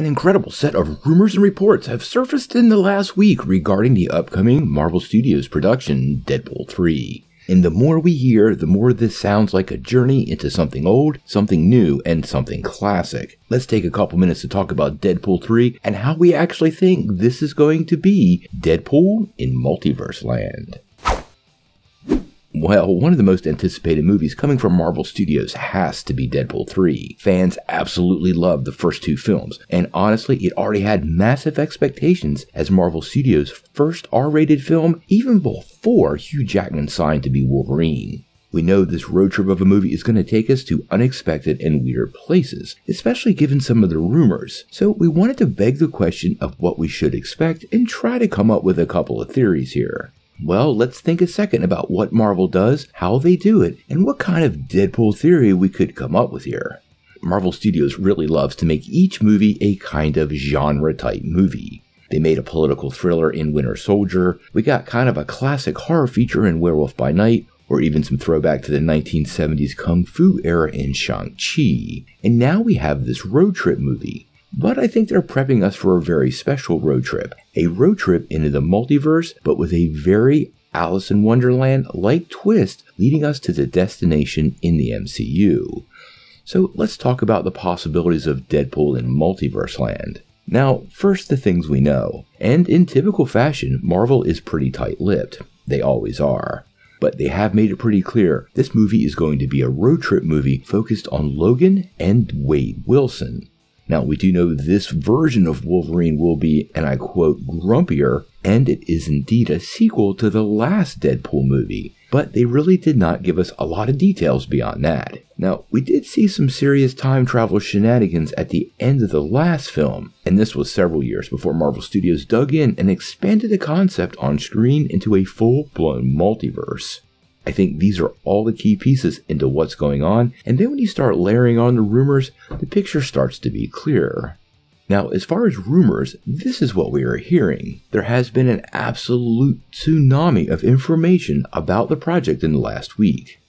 An incredible set of rumors and reports have surfaced in the last week regarding the upcoming Marvel Studios production, Deadpool 3. And the more we hear, the more this sounds like a journey into something old, something new, and something classic. Let's take a couple minutes to talk about Deadpool 3 and how we actually think this is going to be Deadpool in Multiverse Land. Well, one of the most anticipated movies coming from Marvel Studios has to be Deadpool 3. Fans absolutely loved the first two films, and honestly, it already had massive expectations as Marvel Studios' first R-rated film, even before Hugh Jackman signed to be Wolverine. We know this road trip of a movie is going to take us to unexpected and weird places, especially given some of the rumors. So we wanted to beg the question of what we should expect and try to come up with a couple of theories here. Well, let's think a second about what Marvel does, how they do it, and what kind of Deadpool theory we could come up with here. Marvel Studios really loves to make each movie a kind of genre-type movie. They made a political thriller in Winter Soldier, we got kind of a classic horror feature in Werewolf by Night, or even some throwback to the 1970s Kung Fu era in Shang-Chi. And now we have this road trip movie. But I think they're prepping us for a very special road trip. A road trip into the multiverse, but with a very Alice in Wonderland-like twist leading us to the destination in the MCU. So let's talk about the possibilities of Deadpool in Multiverse Land. Now, first the things we know. And in typical fashion, Marvel is pretty tight-lipped. They always are. But they have made it pretty clear this movie is going to be a road trip movie focused on Logan and Wade Wilson. Now, we do know this version of Wolverine will be, and I quote, grumpier, and it is indeed a sequel to the last Deadpool movie, but they really did not give us a lot of details beyond that. Now, we did see some serious time travel shenanigans at the end of the last film, and this was several years before Marvel Studios dug in and expanded the concept on screen into a full-blown multiverse. I think these are all the key pieces into what's going on, and then when you start layering on the rumors, the picture starts to be clearer. Now, as far as rumors, this is what we are hearing. There has been an absolute tsunami of information about the project in the last week.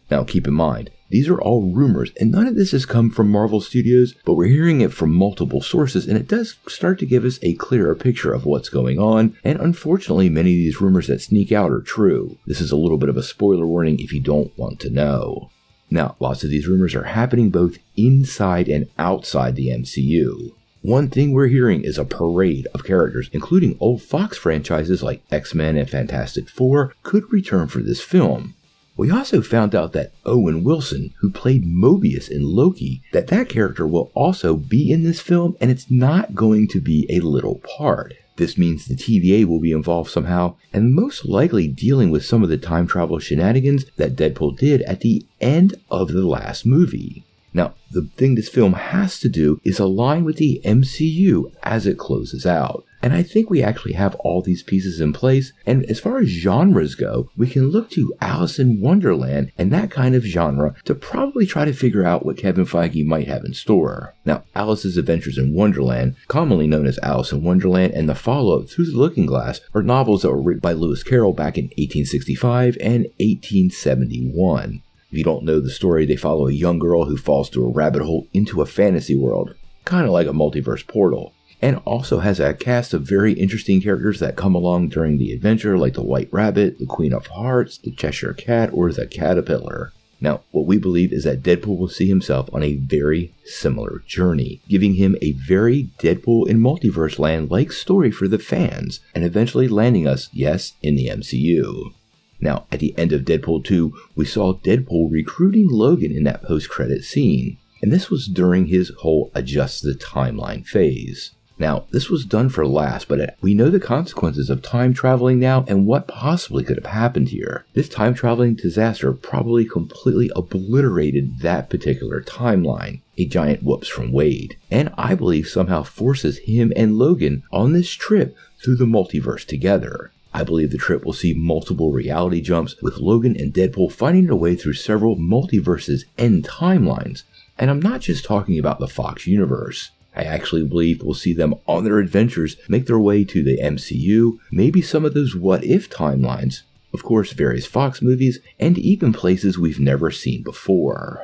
Now, keep in mind, these are all rumors, and none of this has come from Marvel Studios, but we're hearing it from multiple sources, and it does start to give us a clearer picture of what's going on, and unfortunately, many of these rumors that sneak out are true. This is a little bit of a spoiler warning if you don't want to know. Now, lots of these rumors are happening both inside and outside the MCU. One thing we're hearing is a parade of characters, including old Fox franchises like X-Men and Fantastic Four, could return for this film. We also found out that Owen Wilson, who played Mobius in Loki, that character will also be in this film, and it's not going to be a little part. This means the TVA will be involved somehow, and most likely dealing with some of the time travel shenanigans that Deadpool did at the end of the last movie. Now, the thing this film has to do is align with the MCU as it closes out. And I think we actually have all these pieces in place, and as far as genres go, we can look to Alice in Wonderland and that kind of genre to probably try to figure out what Kevin Feige might have in store. Now, Alice's Adventures in Wonderland, commonly known as Alice in Wonderland, and the follow-up Through the Looking Glass are novels that were written by Lewis Carroll back in 1865 and 1871. If you don't know the story, they follow a young girl who falls through a rabbit hole into a fantasy world, kind of like a multiverse portal, and also has a cast of very interesting characters that come along during the adventure, like the White Rabbit, the Queen of Hearts, the Cheshire Cat, or the Caterpillar. Now, what we believe is that Deadpool will see himself on a very similar journey, giving him a very Deadpool in Multiverse Land-like story for the fans, and eventually landing us, yes, in the MCU. Now, at the end of Deadpool 2, we saw Deadpool recruiting Logan in that post-credit scene, and this was during his whole adjust the timeline phase. Now, this was done for laughs, but we know the consequences of time traveling now and what possibly could have happened here. This time traveling disaster probably completely obliterated that particular timeline, a giant whoops from Wade, and I believe somehow forces him and Logan on this trip through the multiverse together. I believe the trip will see multiple reality jumps, with Logan and Deadpool finding their way through several multiverses and timelines. And I'm not just talking about the Fox universe. I actually believe we'll see them on their adventures make their way to the MCU, maybe some of those what-if timelines, of course various Fox movies, and even places we've never seen before.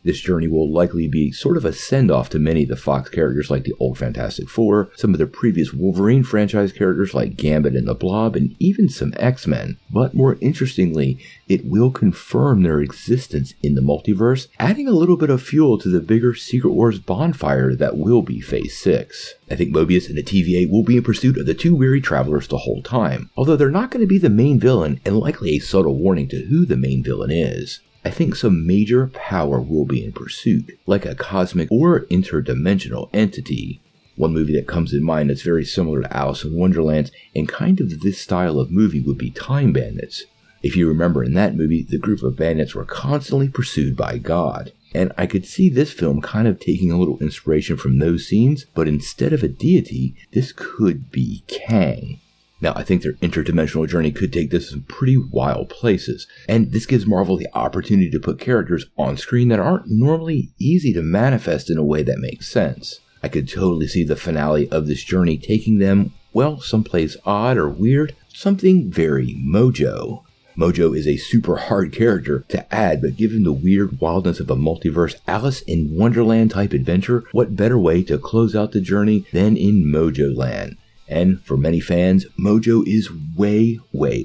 This journey will likely be sort of a send-off to many of the Fox characters like the old Fantastic Four, some of the previous Wolverine franchise characters like Gambit and the Blob, and even some X-Men. But more interestingly, it will confirm their existence in the multiverse, adding a little bit of fuel to the bigger Secret Wars bonfire that will be Phase 6. I think Mobius and the TVA will be in pursuit of the two weary travelers the whole time, although they're not going to be the main villain, and likely a subtle warning to who the main villain is. I think some major power will be in pursuit, like a cosmic or interdimensional entity. One movie that comes in mind that's very similar to Alice in Wonderland and kind of this style of movie would be Time Bandits. If you remember, in that movie, the group of bandits were constantly pursued by God. And I could see this film kind of taking a little inspiration from those scenes, but instead of a deity, this could be Kang. Now, I think their interdimensional journey could take this in pretty wild places, and this gives Marvel the opportunity to put characters on screen that aren't normally easy to manifest in a way that makes sense. I could totally see the finale of this journey taking them, well, someplace odd or weird, something very Mojo. Mojo is a super hard character to add, but given the weird wildness of a multiverse Alice in Wonderland type adventure, what better way to close out the journey than in Mojo Land? And for many fans, Mojo is way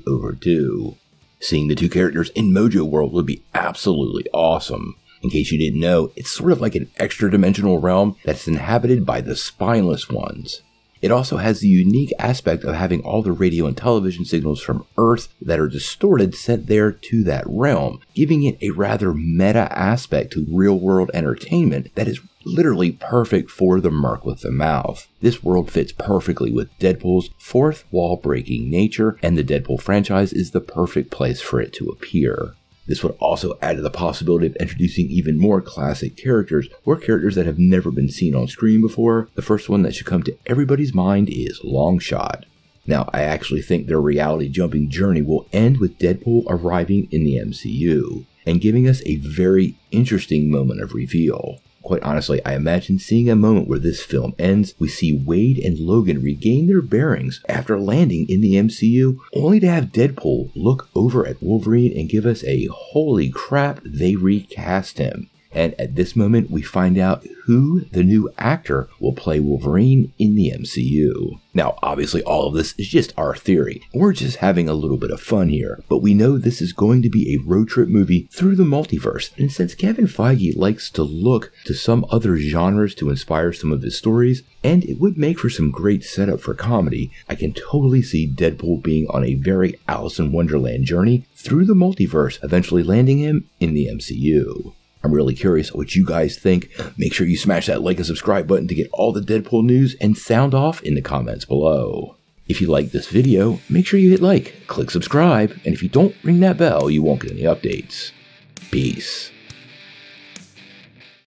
overdue. Seeing the two characters in Mojo World would be absolutely awesome. In case you didn't know, it's sort of like an extra-dimensional realm that's inhabited by the spineless ones. It also has the unique aspect of having all the radio and television signals from Earth that are distorted sent there to that realm, giving it a rather meta aspect to real-world entertainment that is literally perfect for the merc with the mouth. This world fits perfectly with Deadpool's fourth wall-breaking nature, and the Deadpool franchise is the perfect place for it to appear. This would also add to the possibility of introducing even more classic characters, or characters that have never been seen on screen before. The first one that should come to everybody's mind is Longshot. Now, I actually think their reality-jumping journey will end with Deadpool arriving in the MCU, and giving us a very interesting moment of reveal. Quite honestly, I imagine seeing a moment where this film ends, we see Wade and Logan regain their bearings after landing in the MCU, only to have Deadpool look over at Wolverine and give us a holy crap, they recast him. And at this moment, we find out who the new actor will play Wolverine in the MCU. Now, obviously, all of this is just our theory. We're just having a little bit of fun here, but we know this is going to be a road trip movie through the multiverse. And since Kevin Feige likes to look to some other genres to inspire some of his stories, and it would make for some great setup for comedy, I can totally see Deadpool being on a very Alice in Wonderland journey through the multiverse, eventually landing him in the MCU. I'm really curious what you guys think. Make sure you smash that like and subscribe button to get all the Deadpool news, and sound off in the comments below. If you like this video, make sure you hit like, click subscribe, and if you don't ring that bell, you won't get any updates. Peace.